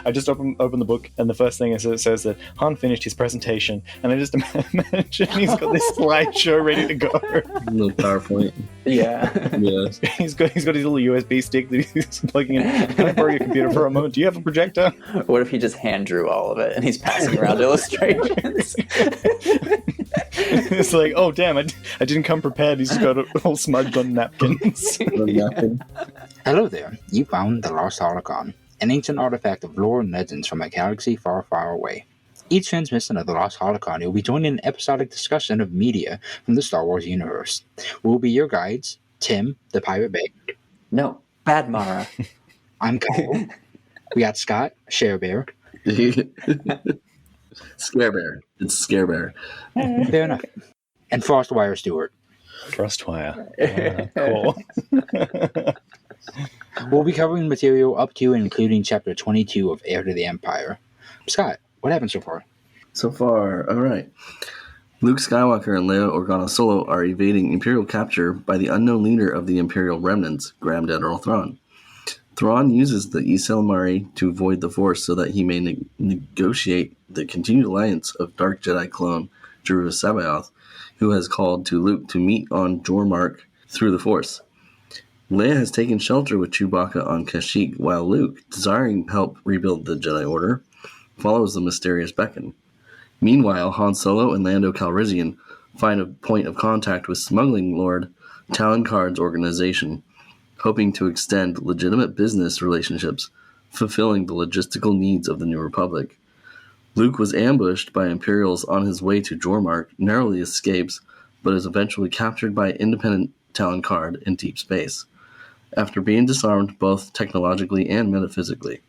I just open the book, and the first thing is it says that Han finished his presentation, and I just imagine he's got this slideshow ready to go. Little PowerPoint. Yeah. Yeah. He's got his little USB stick that he's plugging in. Can I borrow your computer for a moment? Do you have a projector? What if he just hand drew all of it and he's passing around illustrations? It's like, oh damn, I didn't come prepared. He's just got it all smudged on napkins. Hello there. You found the Lost Holocron, an ancient artifact of lore and legends from a galaxy far, far away. Each transmission of the Lost Holocron will be joined in an episodic discussion of media from the Star Wars universe. We will be your guides, Tim, the Pirate Bay. No, Bad Mara. I'm Kyle. We got Scott, Share Bear. Scare Bear. It's Scare Bear. Fair enough. And Frostwire Stewart. Frostwire. Cool. We'll be covering material up to and including Chapter 22 of Heir to the Empire. Scott, what happened so far? So far, all right. Luke Skywalker and Leia Organa Solo are evading Imperial capture by the unknown leader of the Imperial remnants, Grand Admiral Thrawn. Thrawn uses the ysalamiri to void the Force so that he may negotiate the continued alliance of Dark Jedi clone Joruus C'Baoth, who has called to Luke to meet on Jormark through the Force. Leia has taken shelter with Chewbacca on Kashyyyk, while Luke, desiring help rebuild the Jedi Order, follows the mysterious beckon. Meanwhile, Han Solo and Lando Calrissian find a point of contact with Smuggling Lord Talon Karrde's organization, hoping to extend legitimate business relationships, fulfilling the logistical needs of the New Republic. Luke was ambushed by Imperials on his way to Jormark, narrowly escapes, but is eventually captured by Independent Talon Karrde in deep space, after being disarmed both technologically and metaphysically.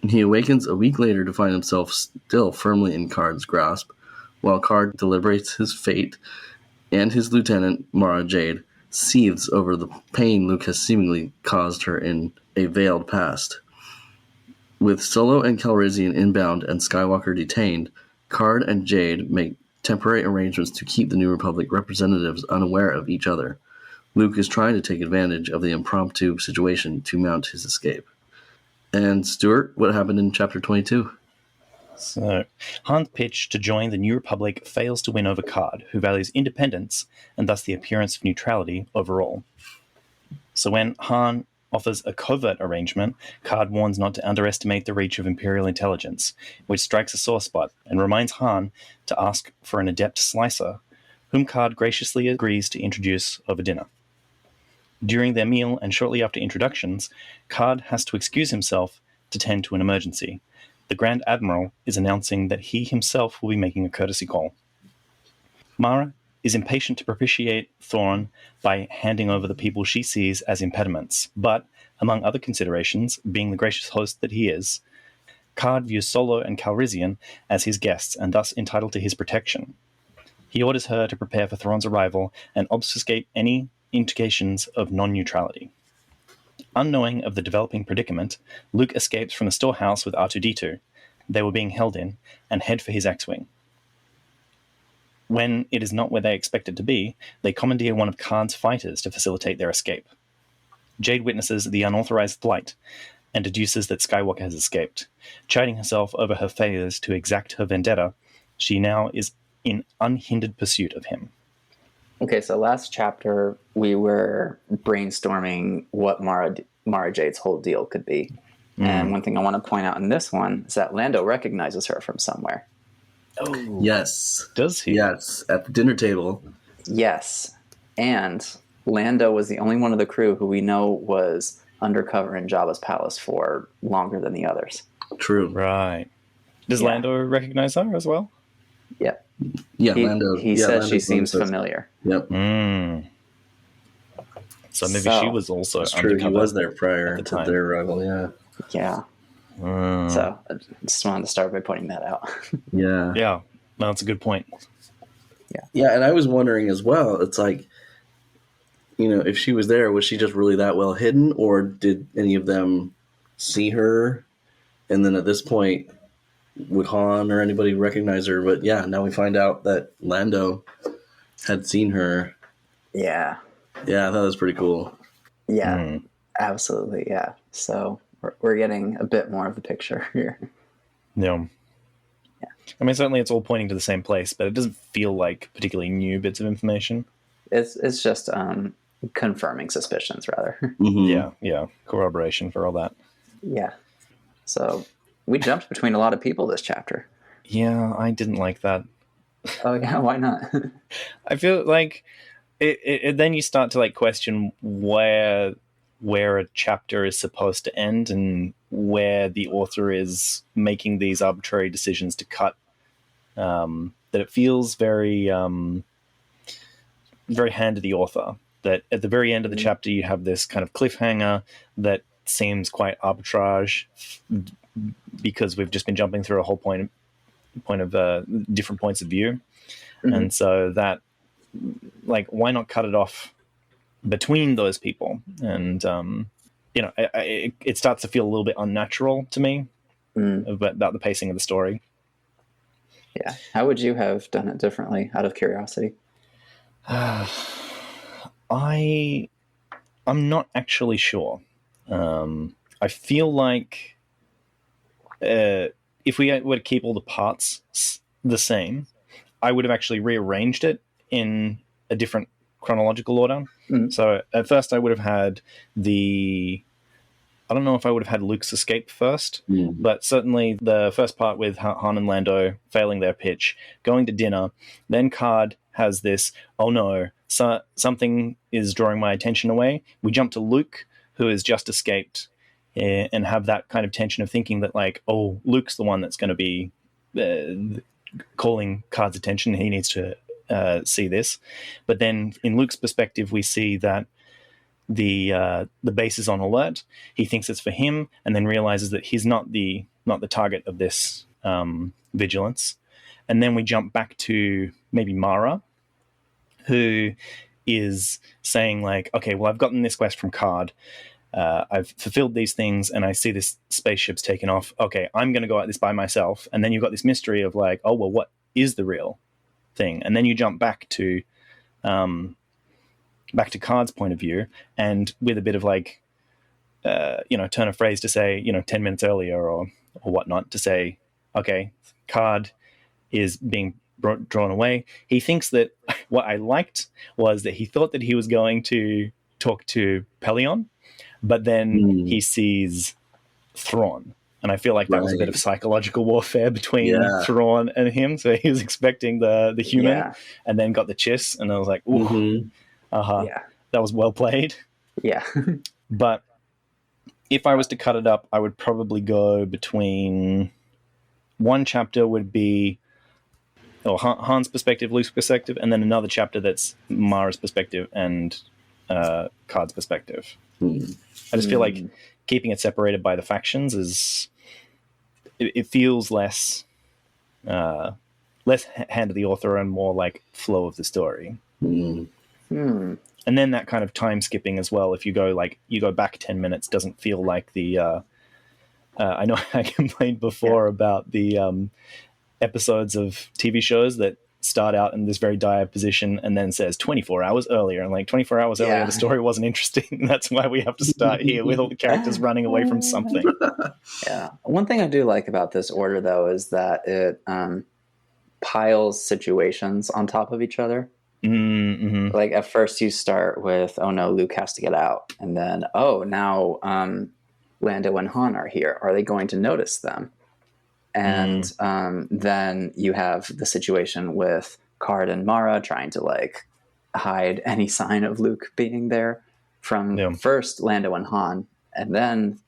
He awakens a week later to find himself still firmly in Karrde's grasp, while Karrde deliberates his fate, and his lieutenant, Mara Jade, seethes over the pain Luke has seemingly caused her in a veiled past. With Solo and Calrissian inbound and Skywalker detained, Karrde and Jade make temporary arrangements to keep the New Republic representatives unaware of each other. Luke is trying to take advantage of the impromptu situation to mount his escape. And Stuart, what happened in Chapter 22? So, Han's pitch to join the New Republic fails to win over Karrde, who values independence and thus the appearance of neutrality overall. So when Han offers a covert arrangement, Karrde warns not to underestimate the reach of Imperial intelligence, which strikes a sore spot and reminds Han to ask for an adept slicer, whom Karrde graciously agrees to introduce over dinner. During their meal and shortly after introductions, Karrde has to excuse himself to tend to an emergency. The Grand Admiral is announcing that he himself will be making a courtesy call. Mara is impatient to propitiate Thrawn by handing over the people she sees as impediments, but, among other considerations, being the gracious host that he is, Karrde views Solo and Calrissian as his guests and thus entitled to his protection. He orders her to prepare for Thrawn's arrival and obfuscate any indications of non-neutrality. Unknowing of the developing predicament, Luke escapes from the storehouse with R2-D2 they were being held in and head for his X-Wing. When it is not where they expect it to be, they commandeer one of Karrde's fighters to facilitate their escape. Jade witnesses the unauthorized flight and deduces that Skywalker has escaped. Chiding herself over her failures to exact her vendetta, she now is in unhindered pursuit of him. Okay, so last chapter we were brainstorming what Mara Jade's whole deal could be. And one thing I want to point out in this one is that Lando recognizes her from somewhere. Oh, Yes. does he? Yes, at the dinner table. Yes. And Lando was the only one of the crew who we know was undercover in Jabba's palace for longer than the others. True. Right. Does Yeah. Lando recognize her as well? Yep. Yeah, Lando. He says Lando she seems says- familiar. Yep. So maybe she was also That's true. He undercover was there prior at the to time. their arrival, yeah. Yeah. So I just wanted to start by pointing that out. Yeah. Yeah, no, that's a good point. Yeah, and I was wondering as well, it's like, if she was there, was she just really that well hidden, or did any of them see her? And then at this point, would Han or anybody recognize her? But yeah, now we find out that Lando had seen her. Yeah. Yeah, I thought that was pretty cool. Yeah. Absolutely. Yeah. So we're getting a bit more of the picture here. Yeah. I mean, certainly it's all pointing to the same place, but it doesn't feel like particularly new bits of information. It's just confirming suspicions, rather. Mm-hmm. Yeah. Corroboration for all that. Yeah. So we jumped between a lot of people this chapter. Yeah, I didn't like that. Oh, yeah, why not? I feel like it then you start to like question where a chapter is supposed to end and where the author is making these arbitrary decisions to cut. That it feels very very hand of the author. That at the very end of the chapter you have this kind of cliffhanger that seems quite arbitrage because we've just been jumping through a whole point of different points of view. Mm-hmm. And so that, like, why not cut it off between those people? And it starts to feel a little bit unnatural to me about the pacing of the story. Yeah. How would you have done it differently, out of curiosity? I'm not actually sure. I feel like if we were to keep all the parts the same, I would have actually rearranged it in a different chronological order. Mm. So at first I would have had I don't know if I would have had Luke's escape first, but certainly the first part with Han and Lando failing their pitch, going to dinner, then Karrde has this, oh no, something is drawing my attention away. We jump to Luke, who has just escaped, and have that kind of tension of thinking that, like, oh, Luke's the one that's going to be calling Karrde's attention. He needs to see this. But then in Luke's perspective, we see that the base is on alert. He thinks it's for him, and then realizes that he's not the target of this vigilance. And then we jump back to maybe Mara, who is saying, like, okay, well, I've gotten this quest from Karrde. I've fulfilled these things, and I see this spaceship's taken off. Okay, I'm going to go at this by myself. And then you've got this mystery of, like, oh, well, what is the real thing? And then you jump back to Karrde's point of view, and with a bit of, like, turn of phrase to say, 10 minutes earlier or whatnot, to say, okay, Karrde is being drawn away. He thinks that what I liked was that he thought that he was going to talk to Pelion, but then he sees Thrawn. And I feel like that was a bit of psychological warfare between Thrawn and him. So he was expecting the human and then got the chiss. And I was like, ooh, that was well played. Yeah. But if I was to cut it up, I would probably go between one chapter would be Han's perspective, Luke's perspective, and then another chapter that's Mara's perspective and Karrde's perspective. I just feel like keeping it separated by the factions it feels less hand of the author and more like flow of the story. And then that kind of time skipping as well. If you go back 10 minutes, doesn't feel like the. I know I complained before about the episodes of TV shows that start out in this very dire position and then says 24 hours earlier, and like 24 hours earlier the story wasn't interesting. That's why we have to start here with all the characters running away from something. One thing I do like about this order, though, is that it piles situations on top of each other. Like, at first you start with, oh no, Luke has to get out, and then now Lando and Han are here. Are they going to notice them? And then you have the situation with Karrde and Mara trying to, like, hide any sign of Luke being there from first Lando and Han, and then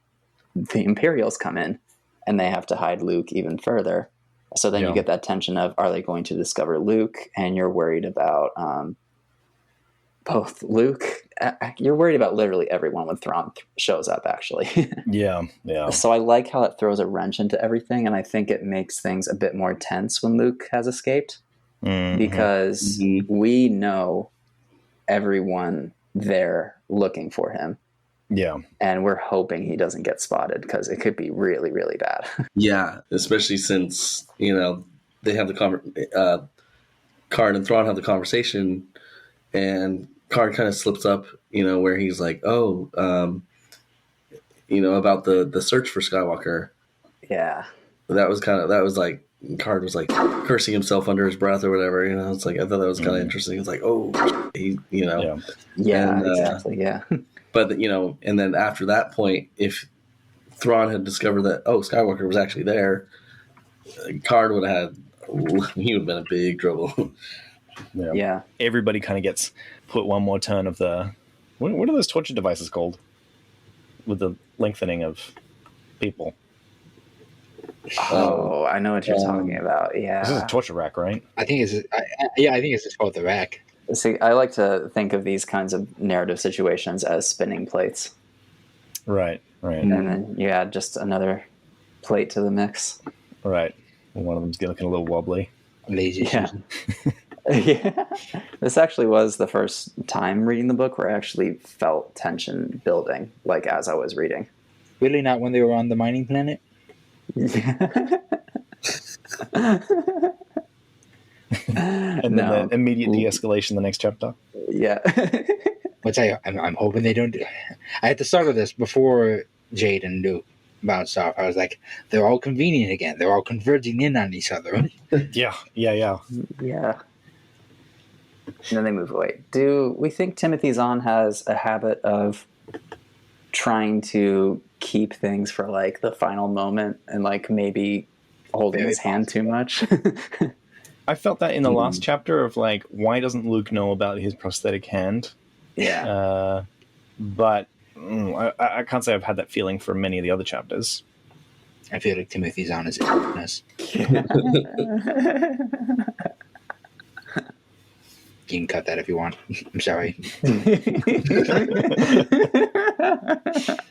the Imperials come in and they have to hide Luke even further. So then you get that tension of, are they going to discover Luke? And you're worried about both Luke. You're worried about literally everyone when Thrawn shows up, actually. Yeah. So I like how it throws a wrench into everything, and I think it makes things a bit more tense when Luke has escaped, because we know everyone there looking for him. Yeah. And we're hoping he doesn't get spotted, because it could be really, really bad. Yeah, especially since, they have the Karrde and Thrawn have the conversation, and Karrde kind of slips up, where he's like, about the search for Skywalker. Yeah. That was like Karrde was like cursing himself under his breath or whatever. It's like I thought that was kind of interesting. It's like, oh, he, Yeah. Yeah, And, exactly. Yeah. But and then after that point, if Thrawn had discovered that Skywalker was actually there, Karrde would have been in big trouble. Yeah. Everybody kind of gets put one more turn of the what are those torture devices called with the lengthening of people? Oh, I know what you're talking about. This is Yeah. a torture rack, right? I think it's just called the rack. See, I like to think of these kinds of narrative situations as spinning plates. Right. And then you add just another plate to the mix. Right. One of them's looking a little wobbly. Lazy. Yeah. Yeah. This actually was the first time reading the book where I actually felt tension building, like as I was reading. Really not when they were on the mining planet? And then the immediate de-escalation the next chapter. Yeah. I'll tell you, I'm hoping they don't do. At the start of this, before Jade and Luke bounced off, I was like, they're all convenient again. They're all converging in on each other. Yeah. Yeah. And then they move away. Do we think Timothy Zahn has a habit of trying to keep things for like the final moment and like maybe holding his hand too much? I felt that in the last chapter of like, why doesn't Luke know about his prosthetic hand? Yeah. But I can't say I've had that feeling for many of the other chapters. I feel like Timothy Zahn is us. You can cut that if you want. I'm sorry.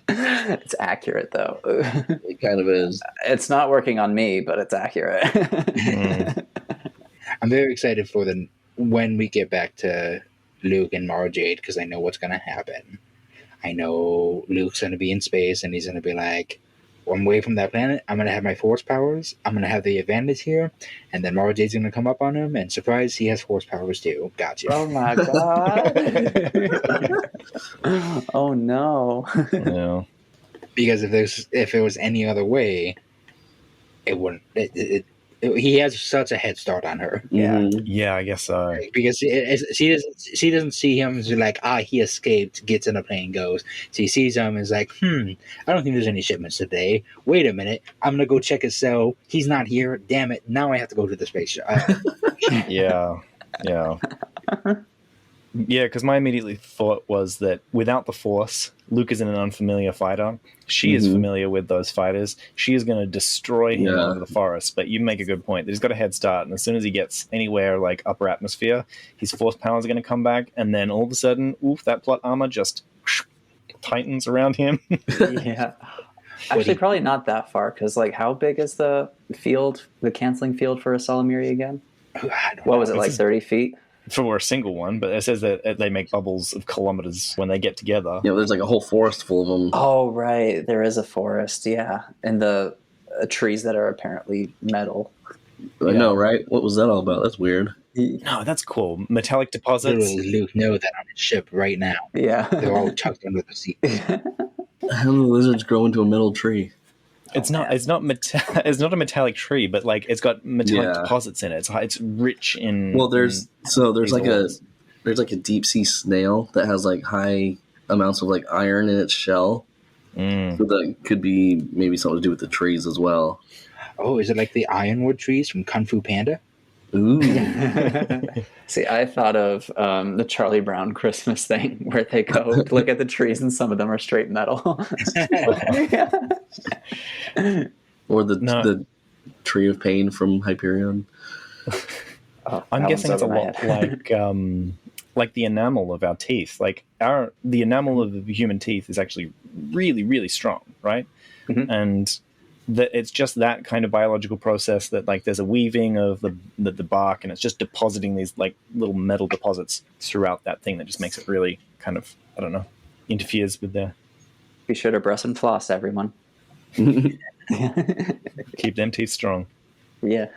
It's accurate though. It kind of is. It's not working on me, but it's accurate. I'm very excited for when we get back to Luke and Mara Jade, because I know what's going to happen. I know Luke's going to be in space and he's going to be like, I'm away from that planet. I'm going to have my force powers. I'm going to have the advantage here. And then Mara Jade's going to come up on him and surprise, he has force powers too. Gotcha. Oh my God. Oh no. Yeah. Because if it was any other way, it wouldn't. He has such a head start on her. Yeah. Yeah, I guess so. Because she doesn't see him as like, he escaped, gets in a plane, goes. She sees him and is like, I don't think there's any shipments today. Wait a minute, I'm gonna go check his cell. He's not here. Damn it! Now I have to go to the space ship. Yeah. Yeah, because my immediate thought was that without the Force, Luke is an unfamiliar fighter. She is familiar with those fighters. She is going to destroy him over the forest. But you make a good point. He's got a head start, and as soon as he gets anywhere like upper atmosphere, his Force powers are going to come back, and then all of a sudden, that plot armor just tightens around him. Yeah. Actually, probably not that far, because like, how big is the canceling field for a ysalamiri again? What was it, like 30 feet? For a single one, but it says that they make bubbles of kilometers when they get together. Yeah, there's like a whole forest full of them. Oh, right. There is a forest, yeah. And the trees that are apparently metal. I know, right? What was that all about? That's weird. No, that's cool. Metallic deposits. Literally, Luke knows that on his ship right now. Yeah. They're all tucked under the seat. How do the lizards grow into a metal tree? It's not a metallic tree, but like it's got metallic deposits in it. It's rich in. Well, there's like a deep sea snail that has like high amounts of like iron in its shell. So that could be maybe something to do with the trees as well. Oh, is it like the ironwood trees from Kung Fu Panda? Ooh. See, I thought of the Charlie Brown Christmas thing where they go look at the trees and some of them are straight metal. Or the tree of pain from Hyperion. Oh, I'm guessing it's a lot like the enamel of our teeth. Like the enamel of the human teeth is actually really, really strong, right? Mm-hmm. And it's just that kind of biological process that like there's a weaving of the bark and it's just depositing these like little metal deposits throughout that thing that just makes it really kind of, I don't know, interferes with the... Be sure to brush and floss, everyone. Keep them teeth strong. Yeah.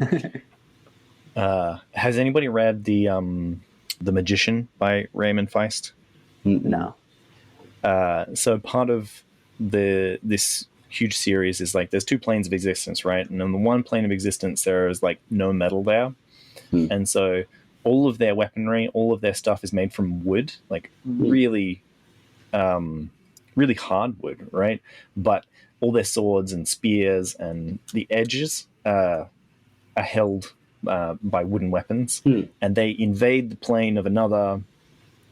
Has anybody read The Magician by Raymond Feist? No. So part of this huge series is like there's two planes of existence, right? And on the one plane of existence, there is like no metal there, and so all of their weaponry, all of their stuff is made from wood, like really hard wood, right? But all their swords and spears and the edges are held by wooden weapons, and they invade the plane of another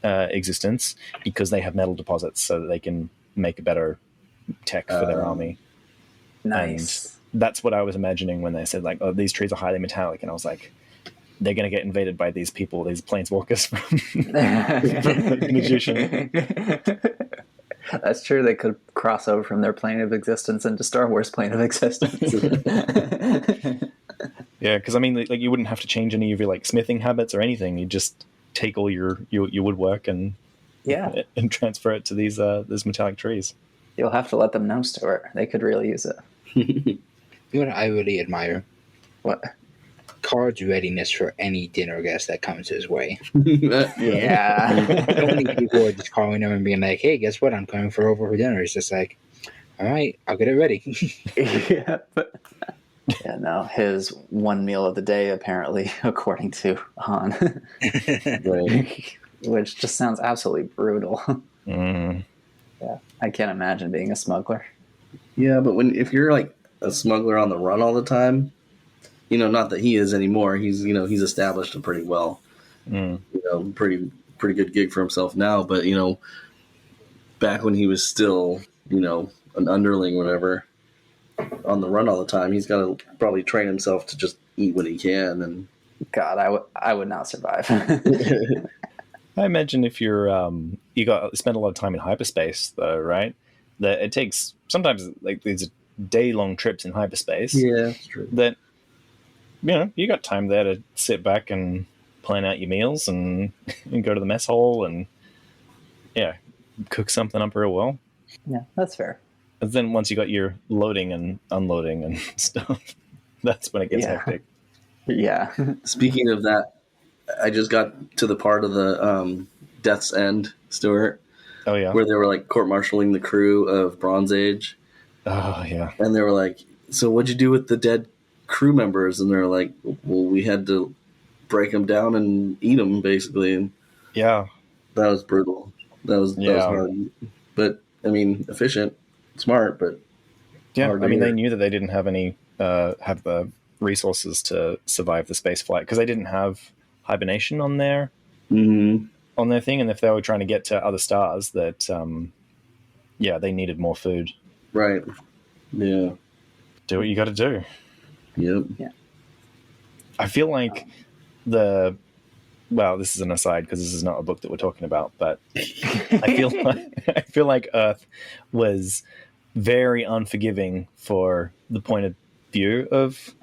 existence because they have metal deposits, so that they can make a better tech for their army. Nice. And that's what I was imagining when they said like, "Oh, these trees are highly metallic," and I was like, "They're going to get invaded by these people, these planeswalkers from the magician." That's true. They could cross over from their plane of existence into Star Wars plane of existence. Yeah, because I mean, like you wouldn't have to change any of your like smithing habits or anything. You just take all your woodwork and transfer it to these metallic trees. You'll have to let them know, Stuart. They could really use it. You know what I really admire? What? Karrde's readiness for any dinner guest that comes his way. Yeah. So many people are just calling him and being like, "Hey, guess what? I'm coming over for dinner." It's just like, "All right, I'll get it ready." Yeah. Yeah, no. His one meal of the day, apparently, according to Han, Right. which just sounds absolutely brutal. Mm. Yeah, I can't imagine being a smuggler. Yeah, but if you're like a smuggler on the run all the time, not that he is anymore. He's established it pretty well. Pretty good gig for himself now. But back when he was still an underling, or whatever, on the run all the time, he's got to probably train himself to just eat what he can. And God, I would not survive. I imagine if you're you spend a lot of time in hyperspace, though, right? That it takes sometimes like these day-long trips in hyperspace. Yeah, that's true. That you got time there to sit back and plan out your meals and go to the mess hall and cook something up real well. Yeah, that's fair. And then once you got your loading and unloading and stuff, that's when it gets hectic. Yeah. Speaking of that, I just got to the part of the Death's End, Stuart. Oh yeah, where they were like court-martialing the crew of Bronze Age. Oh yeah, and they were like, "So what'd you do with the dead crew members?" And they're like, "Well, we had to break them down and eat them, basically." And yeah, that was brutal. That was hard, but I mean, efficient, smart, but I mean, they knew that they didn't have any have the resources to survive the space flight because they didn't have hibernation on their on their thing, and if they were trying to get to other stars, that they needed more food. Right. Yeah. Do what you got to do. Yep. Yeah. I feel like this is an aside because this is not a book that we're talking about, but I feel like Earth was very unforgiving for the point of view of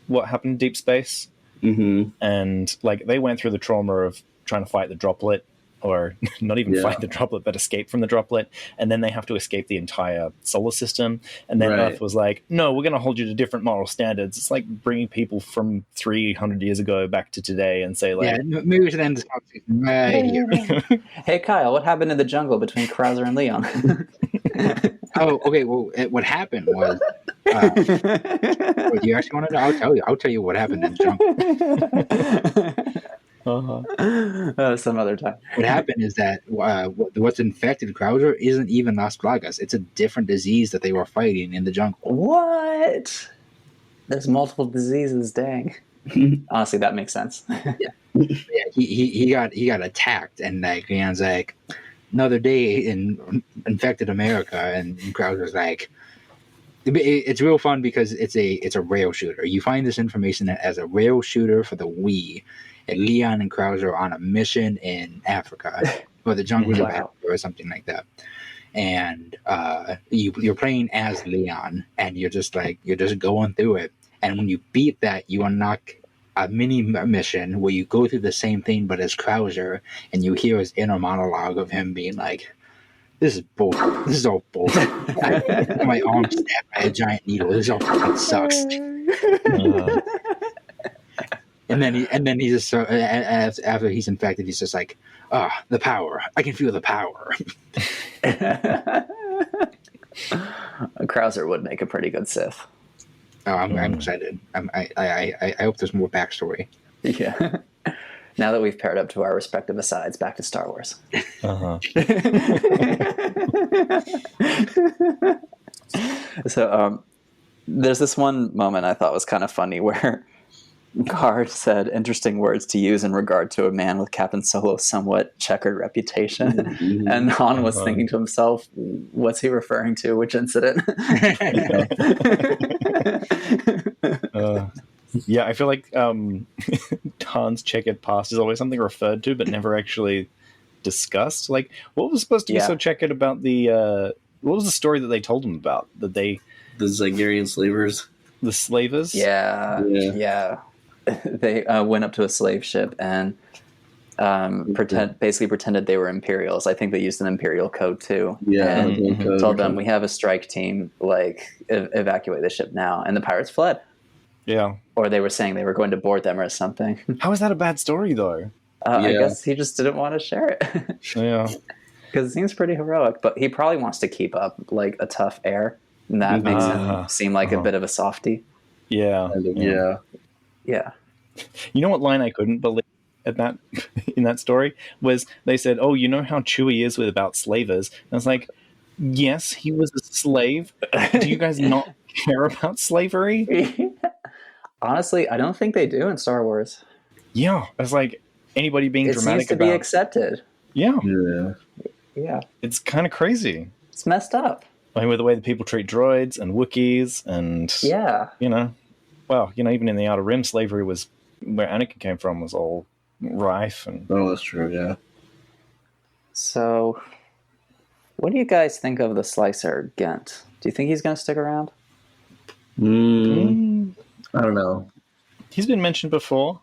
what happened in deep space. Mm-hmm. And like they went through the trauma of trying to fight the droplet, or not even fight the droplet, but escape from the droplet. And then they have to escape the entire solar system. And then Earth was like, "No, we're going to hold you to different moral standards." It's like bringing people from 300 years ago back to today and say like, maybe we should end this conversation right here. Hey Kyle, what happened in the jungle between Krauser and Leon? Oh, okay. Well, what happened was, you actually want to know? I'll tell you what happened in the jungle. Some other time. What happened is that what's infected Krauser isn't even Las Plagas. It's a different disease that they were fighting in the jungle. What? There's multiple diseases. Dang. Honestly, that makes sense. He got attacked, and like Leon's like, another day in infected America, and Krauser's like, it's real fun because it's a rail shooter. You find this information as a rail shooter for the Wii. And Leon and Krauser are on a mission in Africa, or the jungles of Africa, or something like that. And you're playing as Leon, and you're just going through it. And when you beat that, you unlock a mini mission where you go through the same thing, but as Krauser, and you hear his inner monologue of him being like, "This is bullshit. This is all bullshit. I got my arm stabbed by a giant needle. This all fucking sucks." And then he's just after he's infected, he's just like, "The power! I can feel the power." Krauser would make a pretty good Sith. Oh, I'm excited. I hope there's more backstory. Yeah. Now that we've paired up to our respective asides, back to Star Wars. Uh-huh. So there's this one moment I thought was kind of funny where Karrde said interesting words to use in regard to a man with Captain Solo's somewhat checkered reputation. And Han was thinking to himself, what's he referring to? Which incident? Yeah, I feel like Han's checkered past is always something referred to, but never actually discussed. Like, what was supposed to be so checkered about the... what was the story that they told him about? That they... The Zygerian slavers. The slavers? Yeah. They went up to a slave ship and basically pretended they were Imperials. I think they used an Imperial code too. Yeah. And told them, we have a strike team, like, evacuate the ship now. And the pirates fled. Yeah. Or they were saying they were going to board them or something. How is that a bad story, though? I guess he just didn't want to share it. Yeah. Because it seems pretty heroic, but he probably wants to keep up, like, a tough air. And that makes him seem like a bit of a softie. Yeah. Yeah. You know what line I couldn't believe in that story was they said, "Oh, you know how Chewie is about slavers?" And I was like, "Yes, he was a slave. Do you guys not care about slavery?" Honestly, I don't think they do in Star Wars. Yeah, it's like anybody being dramatic about. It seems to be accepted. Yeah. Yeah. It's kind of crazy. It's messed up. I mean, with the way that people treat droids and Wookiees and even in the Outer Rim, slavery was where Anakin came from was all rife. And that's true. Yeah. So, what do you guys think of the Slicer Ghent? Do you think he's going to stick around? I don't know. He's been mentioned before,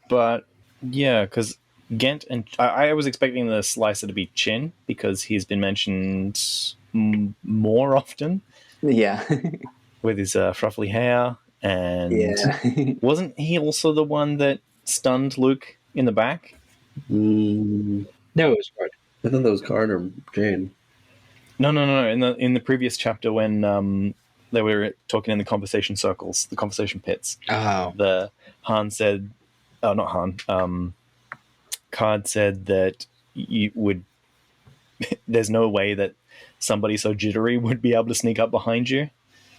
but yeah, because Ghent and I was expecting the Slicer to be Chin because he's been mentioned more often. Yeah. With his fruffly hair. And wasn't he also the one that stunned Luke in the back? No, it was Karrde. I thought that was Karrde or Jade. No. In the previous chapter when they were talking in the conversation circles, the conversation pits. Oh. The Han said, not Han. Karrde said that you would. There's no way that somebody so jittery would be able to sneak up behind you.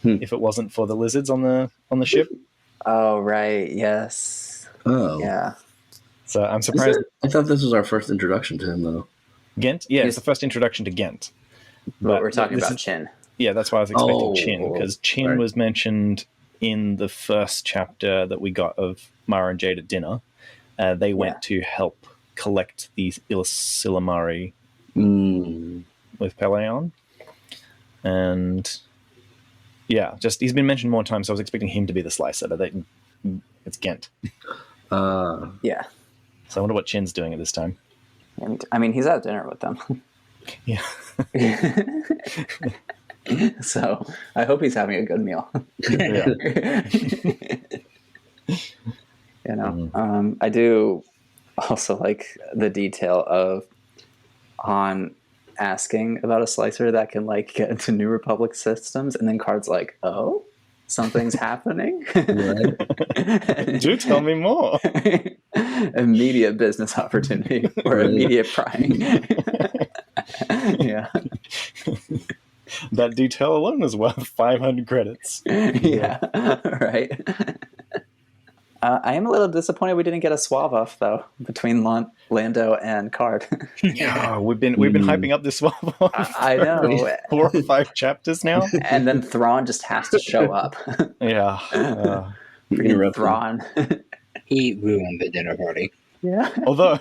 If it wasn't for the lizards on the ship. Oh, right. Yes. Oh. Yeah. So I'm surprised. I thought this was our first introduction to him, though. Ghent? Yeah, it's the first introduction to Ghent. But we're talking about Chin. Yeah, that's why I was expecting Chin, because Chin was mentioned in the first chapter that we got of Mara and Jade at dinner. They went to help collect these ysalamiri with Peleon. And... yeah, just he's been mentioned more times, so I was expecting him to be the Slicer, but it's Ghent. Yeah. So I wonder what Chin's doing at this time. I mean, he's at dinner with them. Yeah. So I hope he's having a good meal. I do also like the detail of Han asking about a Slicer that can like get into New Republic systems, and then Karrde's like, "Oh, something's happening." Do tell me more. Immediate business opportunity or immediate prying. Yeah. That detail alone is worth 500 credits. Yeah. Right. I am a little disappointed we didn't get a suave-off though between Lando and Karrde. Yeah, we've been hyping up this suave-off. I know, 4 or 5 chapters now, and then Thrawn just has to show up. Yeah, Thrawn. He ruined the dinner party. Yeah. Although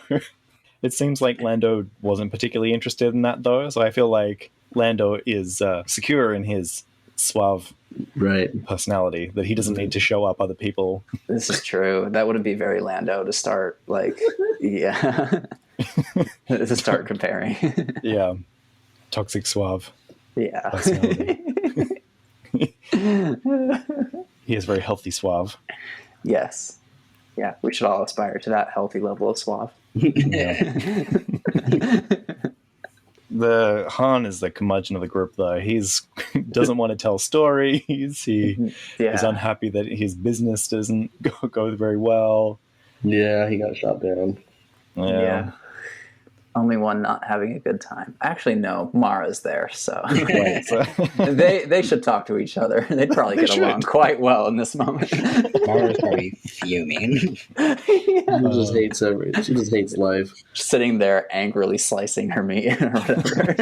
it seems like Lando wasn't particularly interested in that though, so I feel like Lando is secure in his suave personality that he doesn't need to show up other people. This is true. That wouldn't be very Lando to start to start comparing. Yeah. Toxic suave. Yeah. Personality. He is very healthy suave. Yes. Yeah, we should all aspire to that healthy level of suave. Yeah. the Han is the curmudgeon of the group, though. He's doesn't want to tell stories. He is unhappy that his business doesn't go very well. Yeah, he got shot down. Yeah. Only one not having a good time. Actually, no, Mara's there, so, Right, so. they should talk to each other. They'd probably get along quite well in this moment. Mara's probably fuming. She just hates She just hates life. Sitting there angrily slicing her meat or whatever.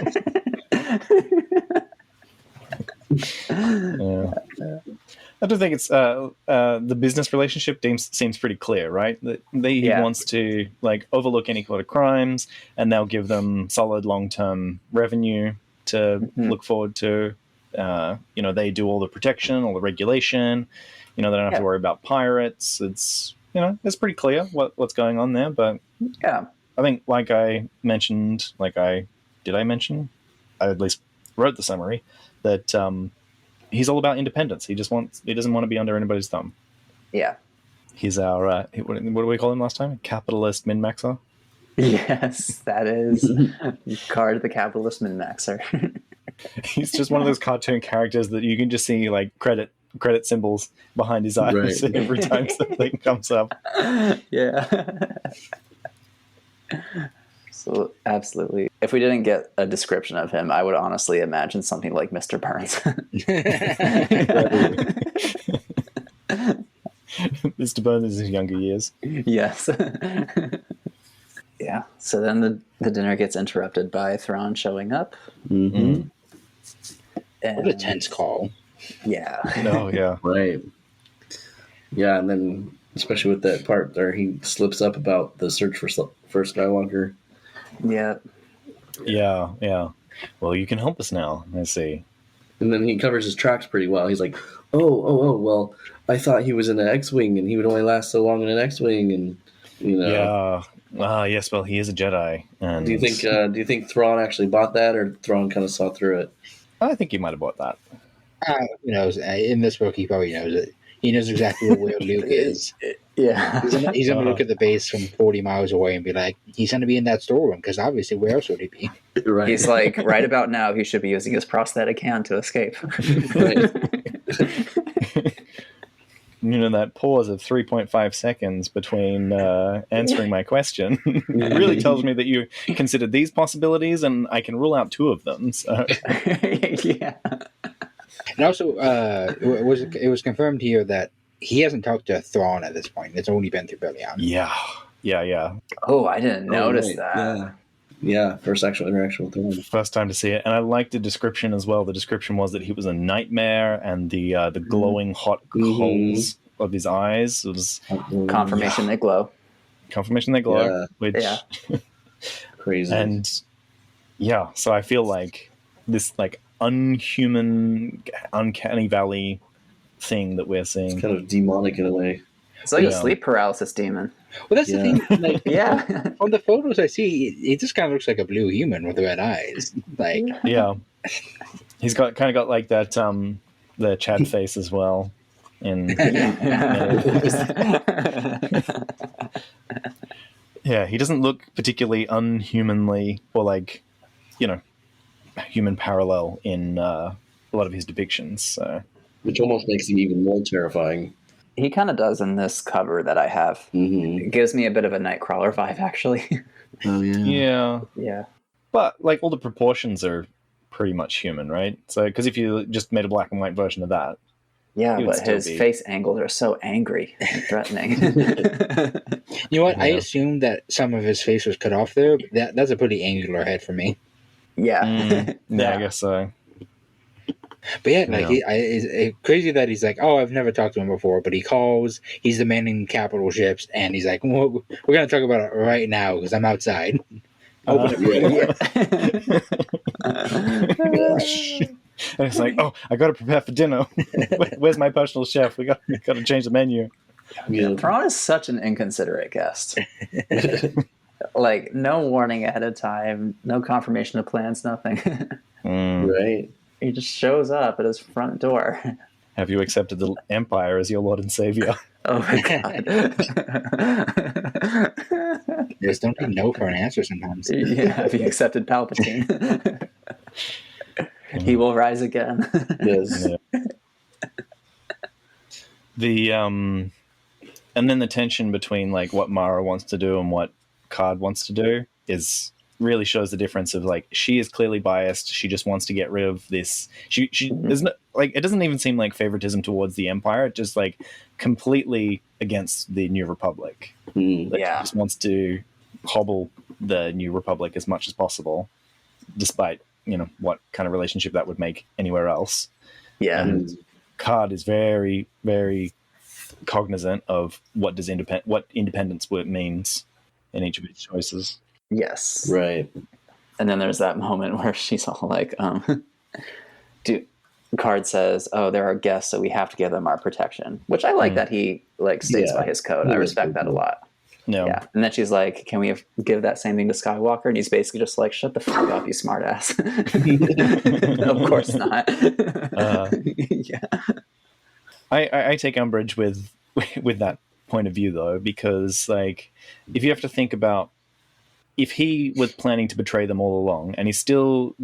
I do think it's the business relationship seems pretty clear, right? That he wants to like overlook any sort of crimes, and they'll give them solid long-term revenue to look forward to. They do all the protection, all the regulation. They don't have to worry about pirates. It's it's pretty clear what's going on there. But yeah, I think I at least wrote the summary that. He's all about independence. He doesn't want to be under anybody's thumb. Yeah. He's our, what did we call him last time? Capitalist min-maxer? Yes, that is Karrde the capitalist min-maxer. He's just one of those cartoon characters that you can just see like credit symbols behind his eyes every time something comes up. Yeah. So, absolutely. If we didn't get a description of him, I would honestly imagine something like Mr. Burns. Mr. Burns is his younger years. Yes. Yeah. So then the dinner gets interrupted by Thrawn showing up. Mm-hmm. What a tense call. Yeah. Oh, yeah. Right. Yeah, and then especially with that part where he slips up about the search for Skywalker. Yeah. Yeah. Well, you can help us now, I see. And then he covers his tracks pretty well. He's like, well, I thought he was in an X-Wing, and he would only last so long in an X-Wing, and, Yeah. Yes, well, he is a Jedi. And Do you think Thrawn actually bought that, or Thrawn kind of saw through it? I think he might have bought that. Who knows? In this book, he probably knows it. He knows exactly where Luke is. Yeah. He's going to look at the base from 40 miles away and be like, he's going to be in that storeroom, because obviously where else would he be? Right. He's like, right about now, he should be using his prosthetic hand to escape. Right. That pause of 3.5 seconds between answering my question really tells me that you considered these possibilities, and I can rule out two of them. So. Yeah. And also, it was confirmed here that he hasn't talked to Thrawn at this point. It's only been through Belian. Yeah. Oh, I didn't notice that. Yeah, first actual interaction with Thrawn. First time to see it, and I liked the description as well. The description was that he was a nightmare, and the glowing hot holes of his eyes was Confirmation they glow. Confirmation they glow, which crazy. And so I feel like this unhuman, uncanny valley thing that we're seeing. It's kind of demonic in a way. It's like a sleep paralysis demon. Well, that's the thing. Yeah. On the photos I see, he just kind of looks like a blue human with red eyes. He's got like that the Chad face as well. He doesn't look particularly unhumanly or human parallel in a lot of his depictions. So. Which almost makes him even more terrifying. He kind of does in this cover that I have. Mm-hmm. It gives me a bit of a Nightcrawler vibe, actually. Oh, yeah. Yeah. But, all the proportions are pretty much human, right? So, because if you just made a black and white version of that. Yeah, but his face angles are so angry and threatening. You know what? I assumed that some of his face was cut off there, but that's a pretty angular head for me. Yeah. I guess so. But it's crazy that he's like, oh, I've never talked to him before, but he calls, he's demanding capital ships, and he's like, well, we're going to talk about it right now because I'm outside. And it's like, oh, I got to prepare for dinner. Where's my personal chef? We got to change the menu. Thrawn is such an inconsiderate guest. No warning ahead of time, no confirmation of plans, nothing. Right. He just shows up at his front door. Have you accepted the Empire as your Lord and Savior? Oh my god. Just don't take no for an answer sometimes. Yeah, if he accepted Palpatine, he will rise again. Yes. Yeah. The and then the tension between like what Mara wants to do and what Karrde wants to do is really shows the difference of like she is clearly biased. She just wants to get rid of this. She there's no, like it doesn't even seem like favoritism towards the Empire. It just like completely against the New Republic. Like, Yeah. she just wants to hobble the New Republic as much as possible, despite what kind of relationship that would make anywhere else. Yeah. And Karrde is very, very cognizant of what independence means in each of its choices. Yes. Right. And then there's that moment where she's all like, Karrde says, "Oh, they're our guests, so we have to give them our protection." Which I like that he like stays by his code. I respect that a lot. No. Yeah. And then she's like, "Can we give that same thing to Skywalker?" And he's basically just like, "Shut the fuck up, you smartass." Of course not. Yeah. I take umbrage with that point of view though, because like if you have to think about if he was planning to betray them all along and he's still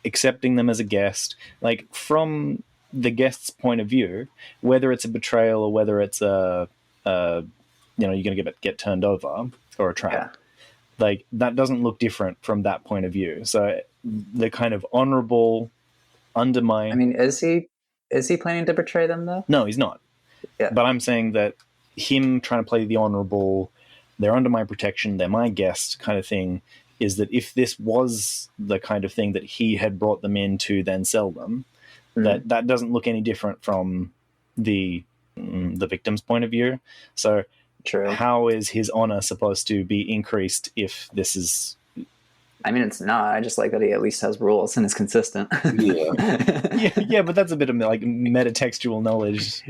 accepting them as a guest, like from the guest's point of view, whether it's a betrayal or whether it's you're going to get turned over or a trap, like that doesn't look different from that point of view. So the kind of honorable undermine. I mean, is he planning to betray them though? No, he's not. Yeah. But I'm saying that him trying to play the honorable, they're under my protection, they're my guest kind of thing, is that if this was the kind of thing that he had brought them in to then sell them, that doesn't look any different from the victim's point of view. So True. How is his honor supposed to be increased if this is... I mean, it's not. I just like that he at least has rules and is consistent. Yeah, but that's a bit of like metatextual knowledge,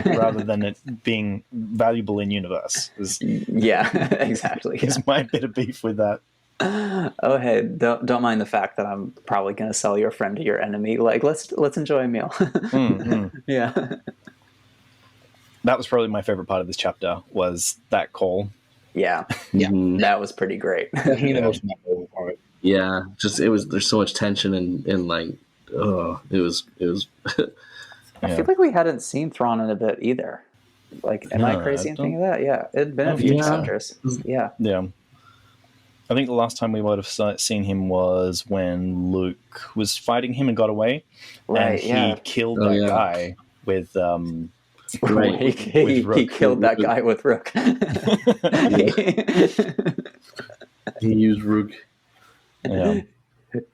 rather than it being valuable in universe. Yeah, exactly. Is my bit of beef with that. Oh, hey, don't mind the fact that I'm probably going to sell your friend to your enemy. Like, let's enjoy a meal. Yeah. That was probably my favorite part of this chapter, was that call. Yeah. That was pretty great. The most memorable part. Yeah, just there's so much tension and like, it was. I feel like we hadn't seen Thrawn in a bit either. Like, am I crazy in thinking that? Yeah, it'd been a few chapters. Yeah. I think the last time we might have seen him was when Luke was fighting him and got away. Right, and he killed that guy with... Right. He killed that guy with Rook. He used Rook. Yeah.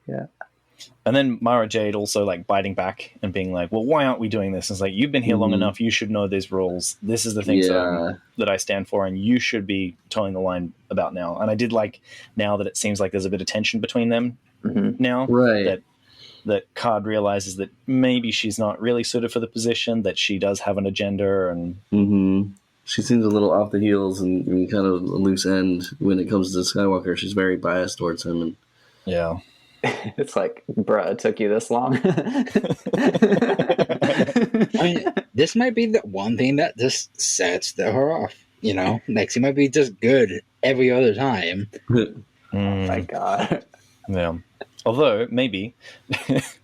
Yeah. And then Mara Jade also like biting back and being like, well, why aren't we doing this? It's like, you've been here long enough. You should know these rules. This is the things that I stand for, and you should be towing the line about now. And I did like now that it seems like there's a bit of tension between them now. Right. That Karrde realizes that maybe she's not really suited for the position, that she does have an agenda. And she seems a little off the heels and kind of a loose end when it comes to Skywalker. She's very biased towards him. And yeah. It's like, bruh, it took you this long. I mean, this might be the one thing that just sets her off. Like she might be just good every other time. Oh my god. Yeah. Although, maybe,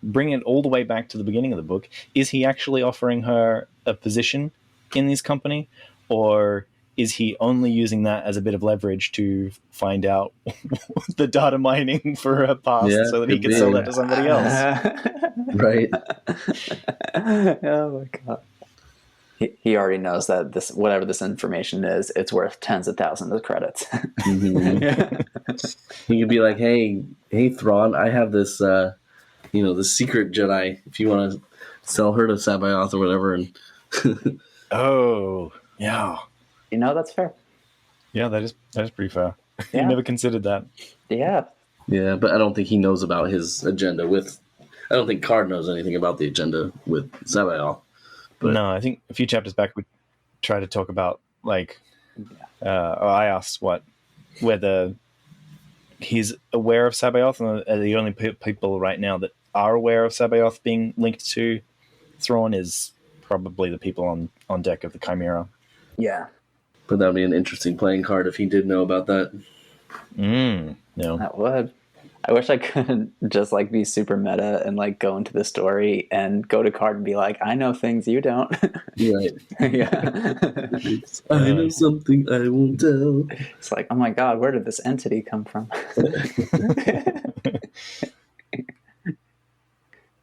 bring it all the way back to the beginning of the book, is he actually offering her a position in this company? Or is he only using that as a bit of leverage to find out the data mining for her past so that he can sell that to somebody else? Right. Oh my god. He already knows that whatever this information is, it's worth tens of thousands of credits. He could be like, hey, Thrawn, I have this, the secret Jedi. If you want to sell her to C'Baoth or whatever. And oh, yeah. That's fair. Yeah, that is pretty fair. You never considered that. Yeah. Yeah, but I don't think he knows about his agenda I don't think Karrde knows anything about the agenda with C'Baoth. But no, I think a few chapters back we tried to talk about like I asked whether he's aware of C'Baoth, and the only people right now that are aware of C'Baoth being linked to Thrawn is probably the people on deck of the Chimera. Yeah. But that would be an interesting playing card if he did know about that. No. That would. I wish I could just like be super meta and like go into the story and go to Karrde and be like, I know things you don't. Right. Yeah. I know something I won't tell. It's like, oh my god, where did this entity come from?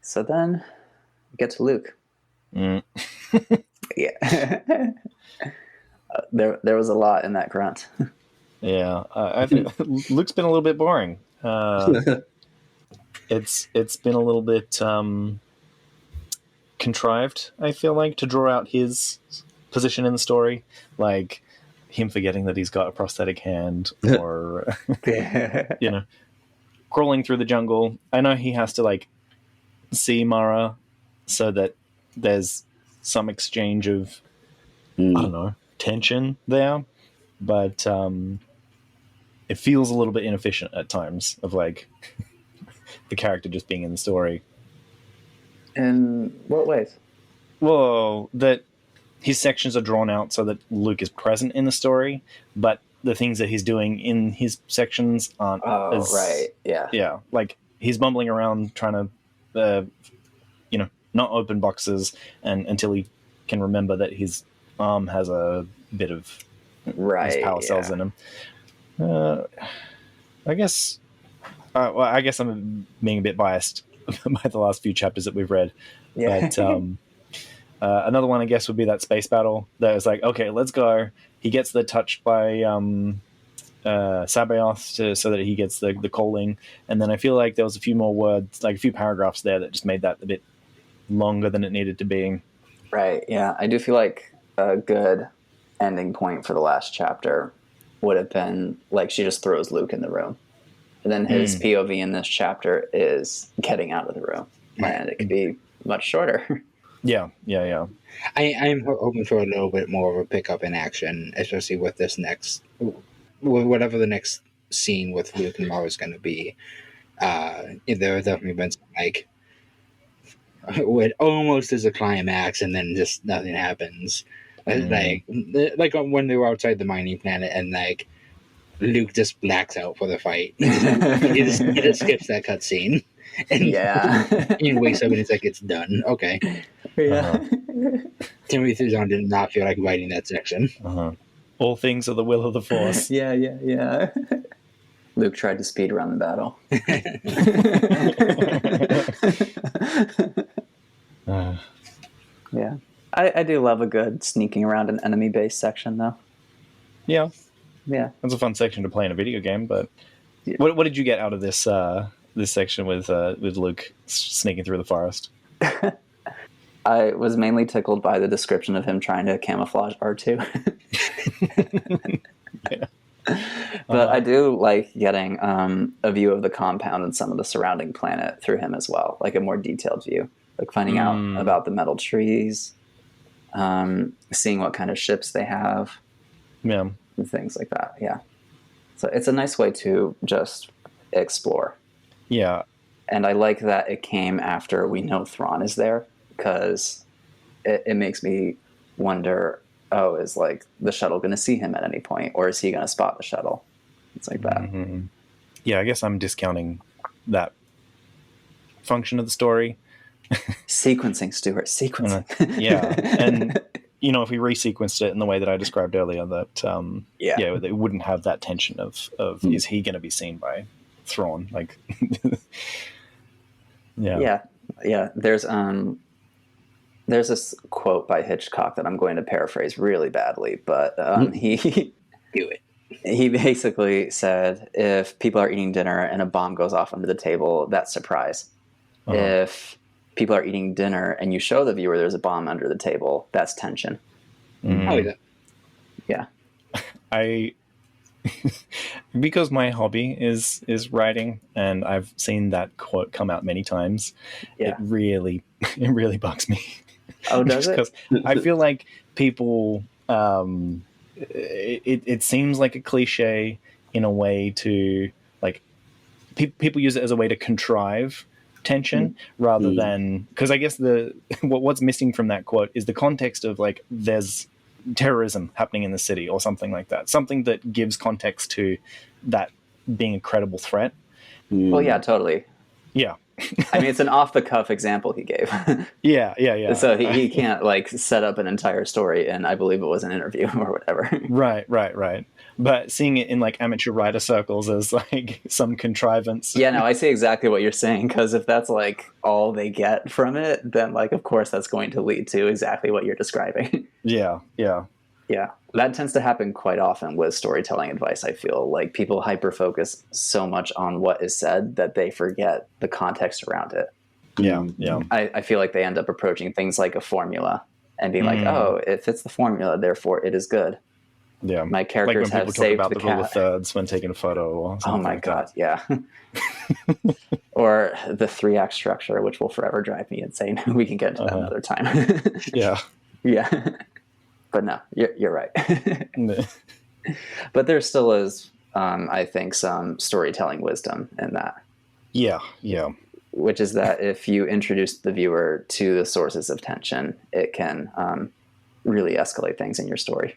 So then we get to Luke. Yeah. There was a lot in that grunt. Yeah, I think Luke's been a little bit boring. It's been a little bit contrived, I feel like, to draw out his position in the story, like him forgetting that he's got a prosthetic hand, or crawling through the jungle. I know he has to like see Mara so that there's some exchange of I don't know, tension there, but it feels a little bit inefficient at times, of like the character just being in the story. In what ways? Well, that his sections are drawn out so that Luke is present in the story, but the things that he's doing in his sections aren't. Right. Yeah. Yeah, like he's bumbling around trying to, not open boxes and until he can remember that his arm has a bit of his power cells in him. I guess I'm being a bit biased by the last few chapters that we've read. Yeah. But another one, I guess, would be that space battle. That was like, okay, let's go. He gets the touch by C'Baoth so that he gets the calling. And then I feel like there was a few more words, like a few paragraphs there that just made that a bit longer than it needed to be. Right, yeah. I do feel like a good ending point for the last chapter would have been like she just throws Luke in the room. And then his POV in this chapter is getting out of the room. And it could be much shorter. Yeah. I'm hoping for a little bit more of a pickup in action, especially with this next, whatever the next scene with Luke and Mara is going to be. There have definitely been some, like, what almost is a climax and then just nothing happens. Like when they were outside the mining planet and like Luke just blacks out for the fight. he just skips that cutscene. And he wakes up and it's like, it's done. Okay. Yeah. Timothy Zahn did not feel like writing that section. All things are the will of the Force. Yeah. Luke tried to speed run the battle. Yeah. I do love a good sneaking around an enemy base section, though. Yeah. Yeah. It's a fun section to play in a video game, but what did you get out of this this section with Luke sneaking through the forest? I was mainly tickled by the description of him trying to camouflage R2. Yeah. But I do like getting a view of the compound and some of the surrounding planet through him as well, like a more detailed view, like finding out about the metal trees, seeing what kind of ships they have, and things like that. Yeah, so it's a nice way to just explore. Yeah, and I like that it came after we know Thrawn is there, because it makes me wonder, is like the shuttle going to see him at any point, or is he going to spot the shuttle? It's like that. Yeah, I guess I'm discounting that function of the story. Sequencing, Stuart, sequencing. And if we resequenced it in the way that I described earlier, that they wouldn't have that tension of is he going to be seen by Thrawn? Like, yeah. There's this quote by Hitchcock that I'm going to paraphrase really badly, but he do it. He basically said, if people are eating dinner and a bomb goes off under the table, that's surprise. If people are eating dinner and you show the viewer there's a bomb under the table, that's tension. Yeah. Because my hobby is writing, and I've seen that quote come out many times. It really bugs me. Oh, does it? Because I feel like people, it seems like a cliche in a way to, like, people use it as a way to contrive tension rather than, because I guess what's missing from that quote is the context of, like, there's terrorism happening in the city or something like that. Something that gives context to that being a credible threat. Well, yeah, totally. Yeah. I mean, it's an off-the-cuff example he gave. Yeah. So he can't like set up an entire story, and I believe it was an interview or whatever. Right. But seeing it in like amateur writer circles as like some contrivance. Yeah, no, I see exactly what you're saying, because if that's like all they get from it, then like of course that's going to lead to exactly what you're describing. Yeah. Yeah, that tends to happen quite often with storytelling advice. I feel like people hyper-focus so much on what is said that they forget the context around it. Yeah. I feel like they end up approaching things like a formula and being like, oh, it fits the formula, therefore it is good. Yeah. My characters like when have people saved talk about the the rule cat. of thirds when taking a photo or something. Oh my like God, that. yeah. Or the 3-act structure, which will forever drive me insane. We can get into that another time. Yeah. Yeah. But no, you're right. But there still is, I think, some storytelling wisdom in that. Yeah. Which is that if you introduce the viewer to the sources of tension, it can really escalate things in your story.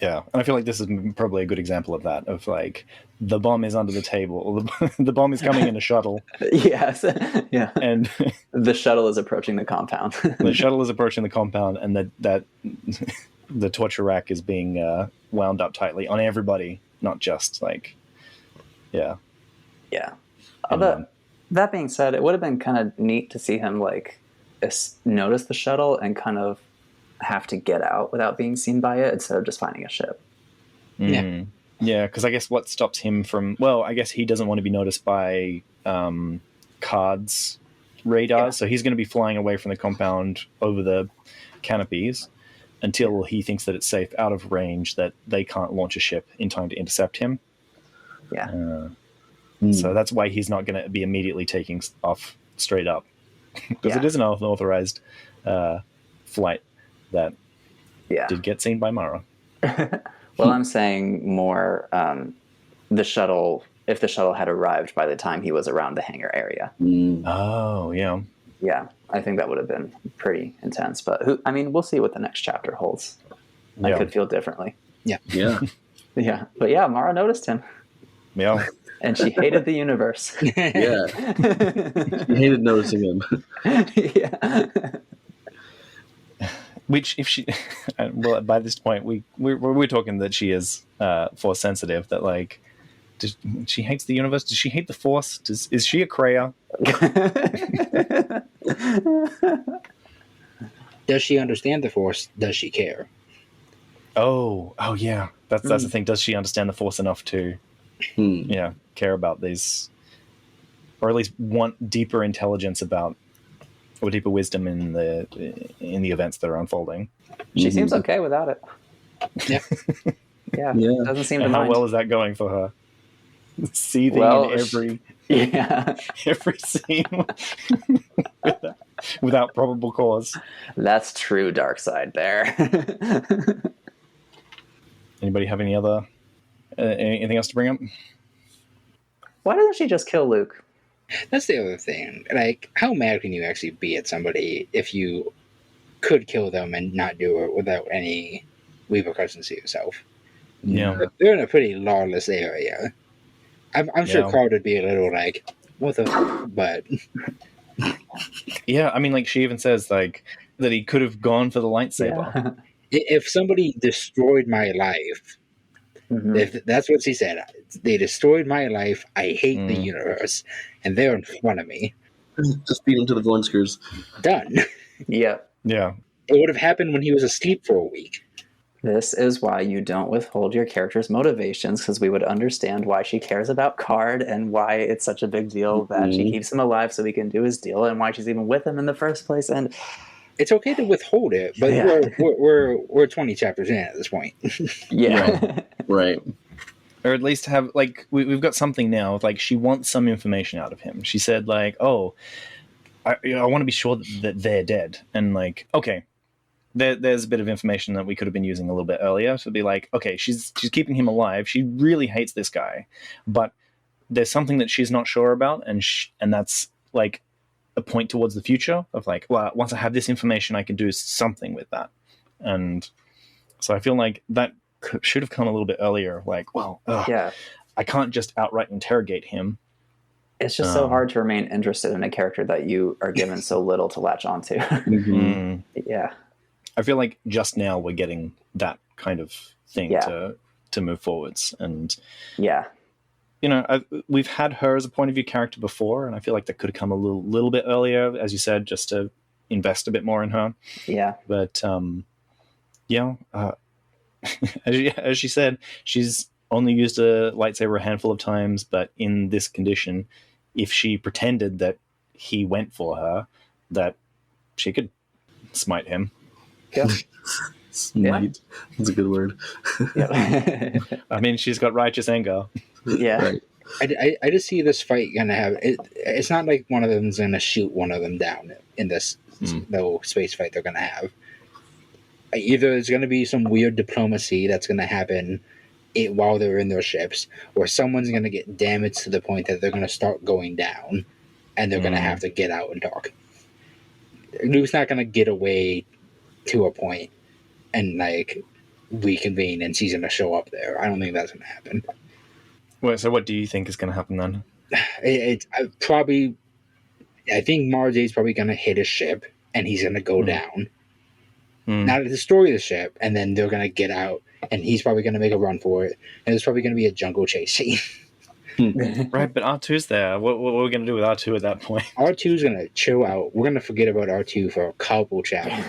Yeah, and I feel like this is probably a good example of that, of like, the bomb is under the table, or the bomb is coming in a shuttle. Yes, yeah. And the shuttle is approaching the compound. The shuttle is approaching the compound, and that the torture rack is being wound up tightly on everybody, not just like, yeah. Although, that being said, it would have been kind of neat to see him like notice the shuttle and kind of have to get out without being seen by it instead of just finding a ship. Yeah, because I guess what stops him from, well, I guess he doesn't want to be noticed by Karrde's radar, so he's going to be flying away from the compound over the canopies until he thinks that it's safe out of range, that they can't launch a ship in time to intercept him. So that's why he's not going to be immediately taking off straight up, because it is an unauthorized flight that did get seen by Mara. Well, I'm saying more the shuttle, if the shuttle had arrived by the time he was around the hangar area. Oh, yeah. Yeah, I think that would have been pretty intense. But we'll see what the next chapter holds. I could feel differently. Yeah. Yeah. But yeah, Mara noticed him. Yeah. And she hated the universe. Yeah. She hated noticing him. Yeah. Which, if she, well, by this point, we're talking that she is force sensitive. That like, she hates the universe. Does she hate the Force? Is she a Kreia? Does she understand the Force? Does she care? Oh yeah. That's the thing. Does she understand the Force enough to, care about these, or at least want deeper intelligence about, or deeper wisdom in the events that are unfolding? She seems okay without it. Yeah. Yeah. Doesn't seem to And how mind. well is that going for her? Seething in every every scene without probable cause. That's true dark side there. Anybody have any other anything else to bring up? Why doesn't she just kill Luke? That's the other thing. Like, how mad can you actually be at somebody if you could kill them and not do it without any repercussions to yourself? Yeah. They're in a pretty lawless area. I'm sure Karrde would be a little like, what the f-? But yeah, I mean, like, she even says like that he could have gone for the lightsaber. Yeah. if somebody destroyed my life, if that's what she said, they destroyed my life, I hate the universe, and they're in front of me. Just beat him to the Glenskers. Done. Yeah. Yeah. It would have happened when he was asleep for a week. This is why you don't withhold your character's motivations, because we would understand why she cares about Karrde and why it's such a big deal that she keeps him alive so he can do his deal, and why she's even with him in the first place. And it's okay to withhold it, but we're 20 chapters in at this point. Right. Or at least have, like, we've got something now. Like, she wants some information out of him. She said, like, oh, I want to be sure that they're dead. And, like, okay, there's a bit of information that we could have been using a little bit earlier. So be like, okay, she's keeping him alive. She really hates this guy. But there's something that she's not sure about. And that's, like, a point towards the future of, like, well, once I have this information, I can do something with that. And So I feel like that should have come a little bit earlier. Like, well, Yeah. I can't just outright interrogate him. It's just so hard to remain interested in a character that you are given so little to latch onto. Yeah. I feel like just now we're getting that kind of thing to move forwards. And yeah, you know, we've had her as a point of view character before, and I feel like that could have come a little bit earlier, as you said, just to invest a bit more in her. Yeah. But as she said, she's only used a lightsaber a handful of times, but in this condition, if she pretended that he went for her, that she could smite him. Yeah. Smite. That's a good word. Yeah. I mean, she's got righteous anger. Yeah. Right. I just see this fight gonna have it. It's not like one of them's gonna shoot one of them down in this no space fight they're gonna have. Either there's gonna be some weird diplomacy that's gonna happen while they're in their ships, or someone's gonna get damaged to the point that they're gonna start going down, and they're gonna have to get out and talk. Luke's not gonna get away to a point and like reconvene, and she's gonna show up there. I don't think that's gonna happen. Wait, so what do you think is going to happen then? I think Mara Jade's probably going to hit a ship, and he's going to go down. Not to destroy the ship, and then they're going to get out, and he's probably going to make a run for it, and there's probably going to be a jungle chase scene. Right, but R2's there. What are we going to do with R2 at that point? R2's going to chill out. We're going to forget about R2 for a couple chapters.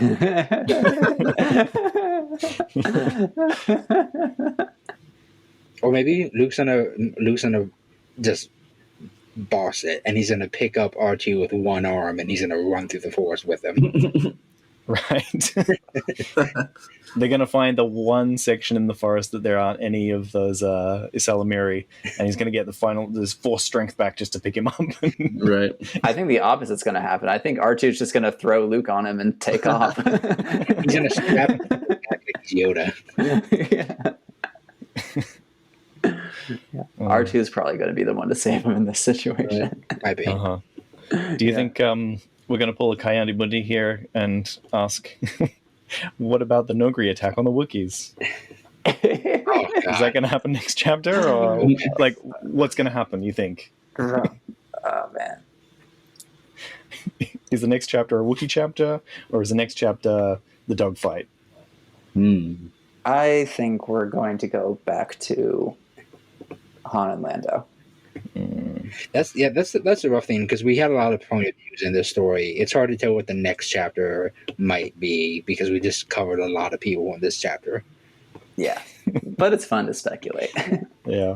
Or maybe Luke's gonna just boss it, and he's gonna pick up R2 with one arm, and he's gonna run through the forest with him. Right. They're gonna find the one section in the forest that there aren't any of those ysalamiri, and he's gonna get his force strength back just to pick him up. Right. I think the opposite's going to happen. I think R2's just going to throw Luke on him and take off. He's gonna strap him back like Yoda. Yeah. R2 is probably going to be the one to save him in this situation. Might be. Do you think we're going to pull a Kayandi Mundi here and ask, what about the Nogri attack on the Wookiees? Is that going to happen next chapter? Or like, what's going to happen, you think? Oh, man. Is the next chapter a Wookiee chapter, or is the next chapter the dogfight? I think we're going to go back to Han and Lando. That's the rough thing, because we had a lot of point of views in this story. It's hard to tell what the next chapter might be because we just covered a lot of people in this chapter. Yeah, but it's fun to speculate. Yeah.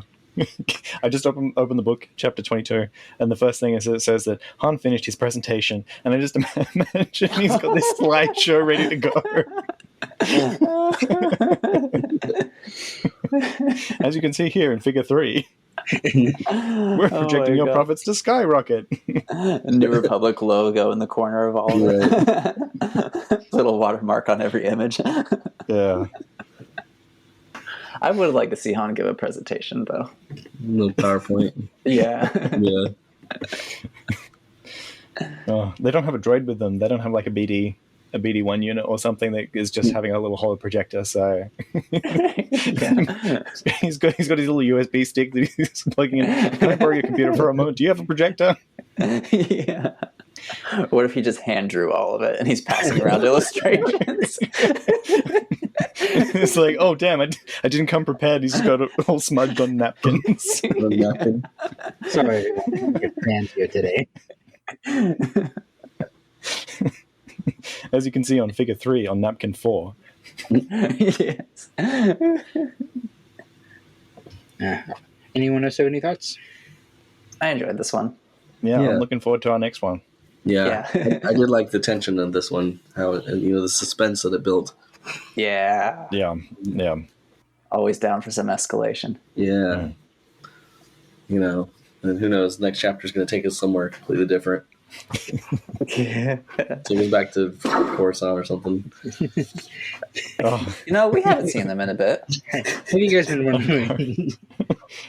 I just opened the book, chapter 22, and the first thing is it says that Han finished his presentation, and I just imagine he's got this slideshow ready to go. As you can see here in figure 3, we're projecting your profits to skyrocket. New Republic logo in the corner of all of it. Little watermark on every image. Yeah. I would like to see Han give a presentation, though. Little PowerPoint. Yeah. Yeah. They don't have a droid with them. They don't have like a BD1 unit or something that is just having a little holo projector. So he's got his little USB stick that he's plugging in. Can I borrow your computer for a moment? Do you have a projector? Yeah. What if he just hand drew all of it and he's passing around illustrations? It's like, oh damn, I didn't come prepared. He's just got it all smudged on napkins. Sorry, I'm hands here today. As you can see on figure 3 on napkin 4. Yes. Anyone else have any thoughts? I enjoyed this one. Yeah, I'm looking forward to our next one. Yeah. I did like the tension of this one, how the suspense that it built. Yeah. Yeah. Always down for some escalation. Yeah. And who knows, next chapter is going to take us somewhere completely different. Yeah. Take us back to Coruscant or something. We haven't seen them in a bit. What have you guys been wondering?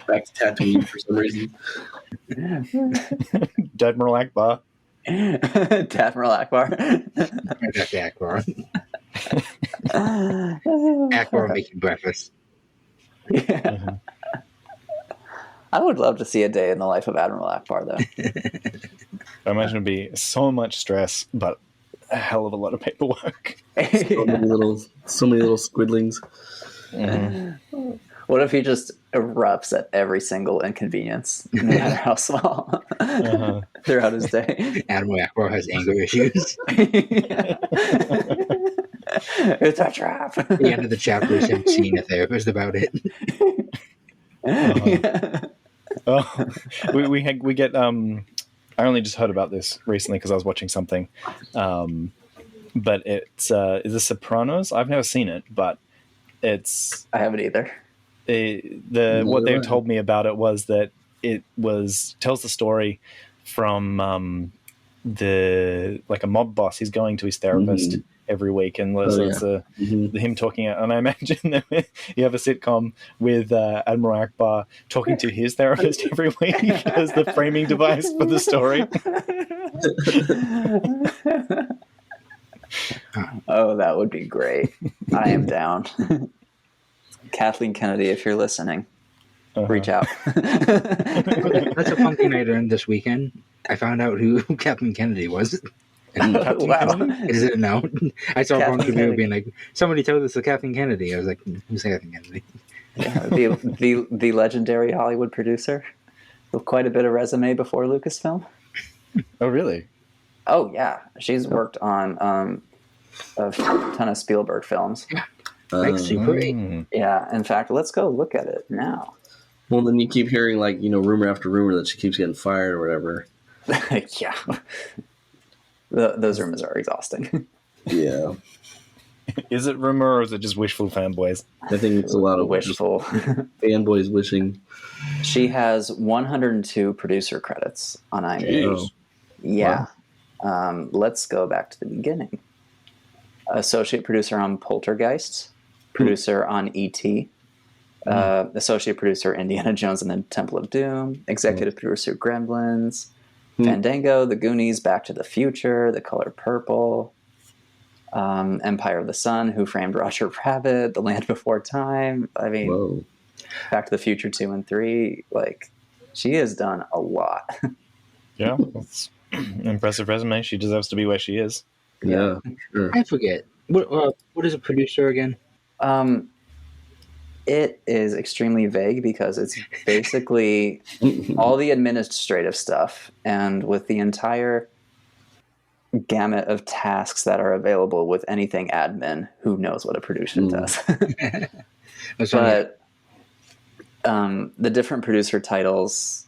Back to Tatooine for some reason. Admiral Akbar. Admiral Akbar. Akbar. Akbar making breakfast. Yeah. Mhm. I would love to see a day in the life of Admiral Akbar, though. I imagine it'd be so much stress, but a hell of a lot of paperwork. So many little squidlings. Mhm. What if he just erupts at every single inconvenience, no matter how small, Uh-huh. throughout his day? Admiral Akbar has anger issues. It's a trap. The end of the chapter is him seeing a therapist about it. Oh, we get I only just heard about this recently because I was watching something, but it's is The Sopranos. I've never seen it, but it's I haven't either. what they told me about it was that it tells the story from a mob boss. He's going to his therapist every week, and it's him talking. And I imagine that you have a sitcom with Admiral Akbar talking to his therapist every week as the framing device for the story. Oh, that would be great. I am down. Kathleen Kennedy, if you're listening, reach out. That's a fun thing I learned this weekend. I found out who Kathleen Kennedy was. Wow. Is it now? I saw Kathleen one review Kennedy. being like, somebody told us to Kathleen Kennedy. I was like, who's Kathleen Kennedy? Yeah, the legendary Hollywood producer with quite a bit of resume before Lucasfilm. Oh, really? Oh yeah, she's worked on a ton of Spielberg films. Like Super 8. Yeah, in fact, let's go look at it now. Well, then you keep hearing rumor after rumor that she keeps getting fired or whatever. Yeah, those rumors are exhausting. Yeah, Is it rumor or is it just wishful fanboys? I think it's a lot of Wishful. fanboys wishing. She has 102 producer credits on IMDb. Oh. Yeah. Let's go back to the beginning. Associate producer on Poltergeist, producer on E.T., associate producer Indiana Jones and the Temple of Doom, executive producer Gremlins, Fandango, The Goonies, Back to the Future, The Color Purple, Empire of the Sun, Who Framed Roger Rabbit, The Land Before Time. I mean, Whoa. Back to the Future 2 and 3. Like, she has done a lot. Yeah, that's impressive resume. She deserves to be where she is. Yeah, sure. I forget. What is a producer again? It is extremely vague because it's basically all the administrative stuff, and with the entire gamut of tasks that are available with anything admin, who knows what a producer does. But the different producer titles,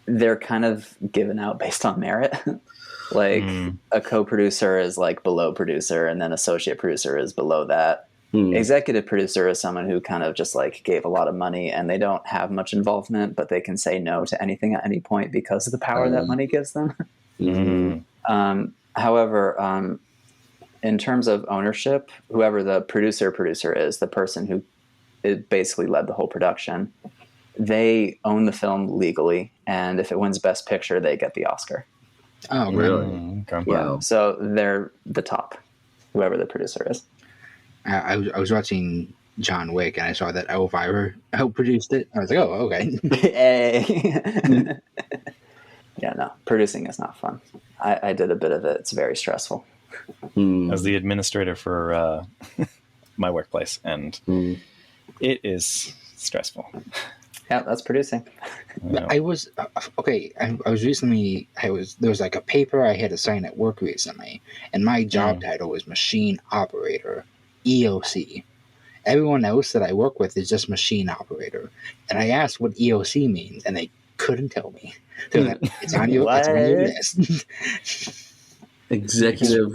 they're kind of given out based on merit. Like a co-producer is like below producer, and then associate producer is below that. Executive producer is someone who kind of just like gave a lot of money and they don't have much involvement, but they can say no to anything at any point because of the power that money gives them. However, in terms of ownership, whoever the producer is, the person who basically led the whole production, they own the film legally, and if it wins Best Picture, they get the Oscar. Oh, Really? Okay. Yeah, Wow. so they're the top, whoever the producer is. I was watching John Wick and I saw that Elvira produced it. I was like, oh, okay. Hey. Yeah, no, producing is not fun. I did a bit of it. It's very stressful. As the administrator for my workplace, and it is stressful. Yeah, that's producing. I was okay. I was recently. There was like a paper I had to sign at work recently, and my job title was machine operator, EOC. Everyone else that I work with is just machine operator, and I asked what EOC means, and they couldn't tell me. They're like, it's on your list. Executive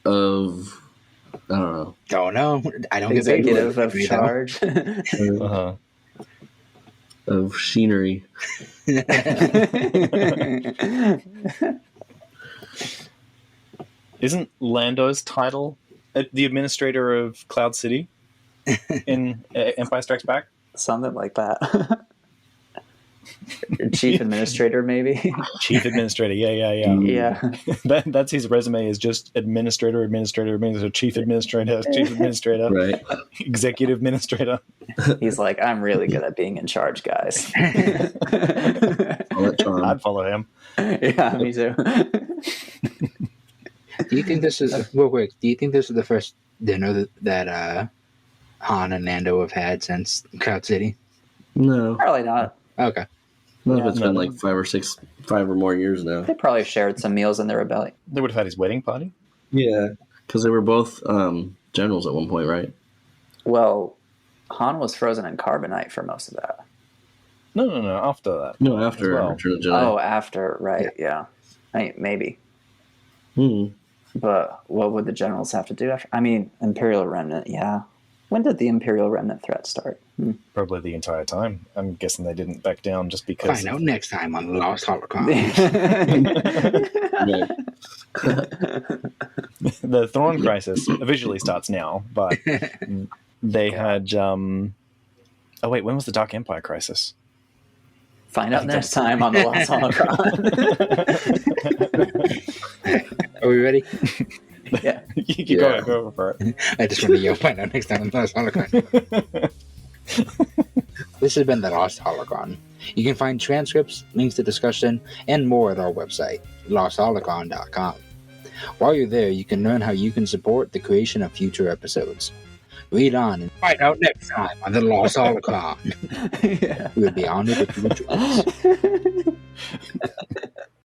of, I don't know. Don't know. I don't Executive get of charge. Of machinery. Isn't Lando's title the administrator of Cloud City in Empire Strikes Back? Something like that. Chief administrator, maybe. Chief administrator. Yeah. Yeah. That's his resume is just administrator, chief administrator, Right. executive administrator. He's like, I'm really good at being in charge, guys. I'd follow him. Yeah, me too. Do you think this is real quick? Do you think this is the first dinner that Han and Lando have had since Cloud City? No. Probably not. Okay. Not if it's been like 5 or more years now. They probably shared some meals in the rebellion. They would have had his wedding party. Yeah. Because they were both generals at one point, right? Well, Han was frozen in carbonite for most of that. No. After that. No, after well. Return of the Jedi. Oh, after, right, yeah. Maybe. But what would the generals have to do after? I mean, Imperial remnant, yeah. When did the Imperial remnant threat start? Probably the entire time. I'm guessing they didn't back down just because. Find out next time on The Lost Holocron. The Thrawn crisis visually starts now, but they had. Oh wait, when was the Dark Empire crisis? Find out next time on The Lost Holocron. Are we ready? Yeah. You go for it. I just want to yell, find out next time on The Lost Holocron. This has been The Lost Holocron. You can find transcripts, links to discussion, and more at our website, lostholocron.com. While you're there, you can learn how you can support the creation of future episodes. Read on and find out next time on The Lost Holocron. Yeah. We would be honored if you would join us.